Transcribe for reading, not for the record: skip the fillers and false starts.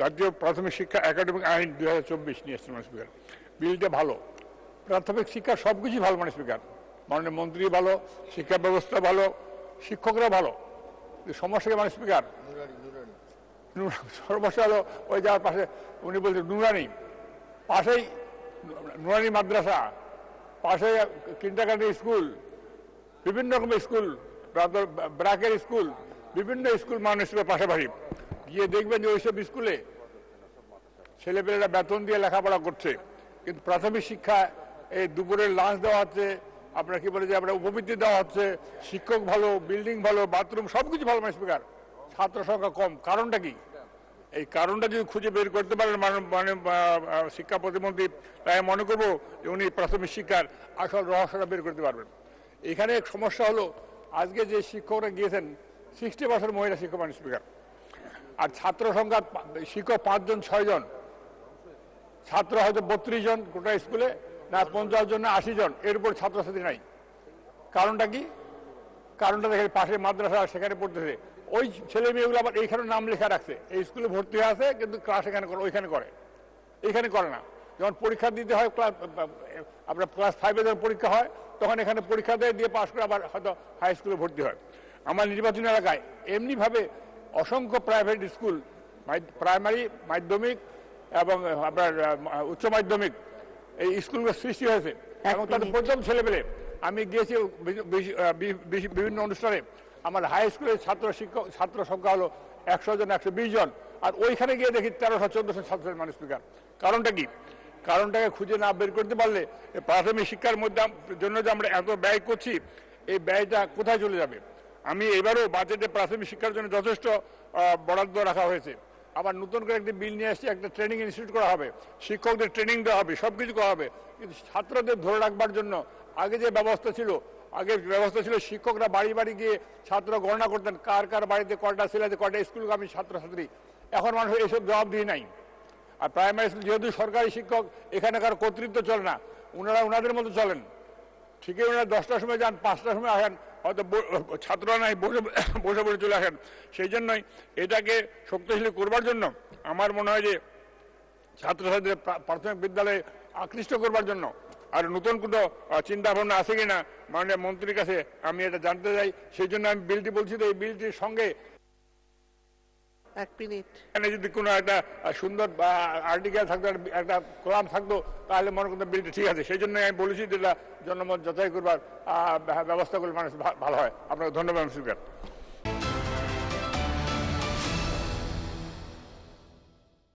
জাতীয় প্রাথমিক শিক্ষা একাডেমিক আইন 2024 নিয়ে এসেছেন মাননীয় স্পিকার। বিলটা ভালো, প্রাথমিক শিক্ষা সবকিছু ভালো মাননীয় স্পিকার। মাননীয় মন্ত্রী ভালো, শিক্ষা ব্যবস্থা ভালো, শিক্ষকরা ভালো। সমস্যা মাননীয় স্পিকার, সমস্যা হলো ওই যাওয়ার পাশে উনি বলছেন নুরানি, পাশেই নুরানি মাদ্রাসা, পাশে কিন্ডারগার্টেন স্কুল, বিভিন্ন রকমের স্কুল, ব্রাকের স্কুল, বিভিন্ন স্কুল মাননীয় স্পিকার পাশাপাশি গিয়ে দেখবেন যে ওইসব স্কুলে ছেলেপেলেরা বেতন দিয়ে লেখাপড়া করছে, কিন্তু প্রাথমিক শিক্ষা এই দুপুরের লাঞ্চ দেওয়া হচ্ছে, আপনার কি বলে যে আপনার উপবৃত্তি দেওয়া হচ্ছে, শিক্ষক ভালো, বিল্ডিং ভালো, বাথরুম সবকিছু ভালো মাননীয় স্পিকার, ছাত্র সংখ্যা কম। কারণটা কি? এই কারণটা যদি খুঁজে বের করতে পারেন মানে শিক্ষা প্রতিমন্ত্রী, তাই মনে করবো যে উনি প্রাথমিক শিক্ষার আসল রহস্যটা বের করতে পারবেন। এখানে সমস্যা হলো আজকে যে শিক্ষকরা গিয়েছেন 60% মহিলা শিক্ষক মাননীয় স্পিকার, আর ছাত্র সংখ্যা শিক্ষক 5 জন 6 জন, ছাত্র হয়তো 32 জন গোটা স্কুলে, না 50 জন না 80 জন, এর উপর ছাত্রছাত্রী নাই। কারণটা কি? কারণটা দেখে পাশে মাদ্রাসা সেখানে পড়তেছে, ওই ছেলে মেয়েগুলো আবার এইখানে নাম লেখা রাখছে, এই স্কুলে ভর্তি হয়ে আছে কিন্তু ক্লাস এখানে করে, ওইখানে করে, এইখানে করে না। যখন পরীক্ষা দিতে হয় আপনার ক্লাস 5-এ যখন পরীক্ষা হয় তখন এখানে পরীক্ষা দিয়ে পাশ করে আবার হয়তো হাই স্কুলে ভর্তি হয়। আমার নির্বাচনী এলাকায় এমনিভাবে অসংখ্য প্রাইভেট স্কুল, প্রাইমারি, মাধ্যমিক এবং আপনার উচ্চ মাধ্যমিক এই স্কুলগুলো সৃষ্টি হয়েছে এবং তাদের প্রথম ছেলেপেলে আমি গিয়েছি বিভিন্ন অনুষ্ঠানে, আমার হাই স্কুলের ছাত্র সংখ্যা হলো 100 জন 120 জন, আর ওইখানে গিয়ে দেখি 1300-1400 ছাত্র মাননীয় স্পিকার। কারণটা কি? কারণটাকে খুঁজে না বের করতে পারলে প্রাথমিক শিক্ষার মধ্যে জন্য যে আমরা এত ব্যয় করছি, এই ব্যয়টা কোথায় চলে যাবে? আমি এবারও বাজেটে প্রাথমিক শিক্ষার জন্য যথেষ্ট বরাদ্দ রাখা হয়েছে। আবার নতুন করে একটি বিল নিয়ে এসেছে, একটা ট্রেনিং ইনস্টিটিউট করা হবে, শিক্ষকদের ট্রেনিং দেওয়া হবে, সবকিছু করা হবে। কিন্তু ছাত্রদের ধরে রাখবার জন্য আগে যে ব্যবস্থা ছিল শিক্ষকরা বাড়ি বাড়ি গিয়ে ছাত্র গণনা করতেন, কার কার বাড়িতে কয়টা ছেলে আছে, কয়টা স্কুলগামী ছাত্রছাত্রী। এখন মানুষ এইসব জবাবদিহি নাই। আর প্রাইমারি স্কুল যেহেতু সরকারি শিক্ষক, এখানকার কর্তৃত্ব চলে না, ওনাদের মতো চলেন। ঠিকই ওনারা 10টার সময় যান, 5টার সময় আসেন, হয়তো ছাত্ররা নাই বসে বসে চলে আসেন। সেই জন্যই এটাকে শক্তিশালী করবার জন্য আমার মনে হয় যে ছাত্রছাত্রীদের প্রাথমিক বিদ্যালয়ে আকৃষ্ট করবার জন্য আর নতুন কোনো চিন্তা ভাবনা আছে কিনা মাননীয় মন্ত্রীর কাছে আমি এটা জানতে চাই। সেই জন্য আমি বিলটি বলছি, তো এই বিলটির সঙ্গে যদি কোনো একটা সুন্দর আর্টিকেল থাকতো, একটা কলাম থাকতো, তাহলে মনে করতাম বিলটি ঠিক আছে। সেই জন্য আমি বলেছি যেটা জনমত যাচাই করবার ব্যবস্থা করলে মানুষ ভালো হয়। আপনাকে ধন্যবাদ স্পিকার।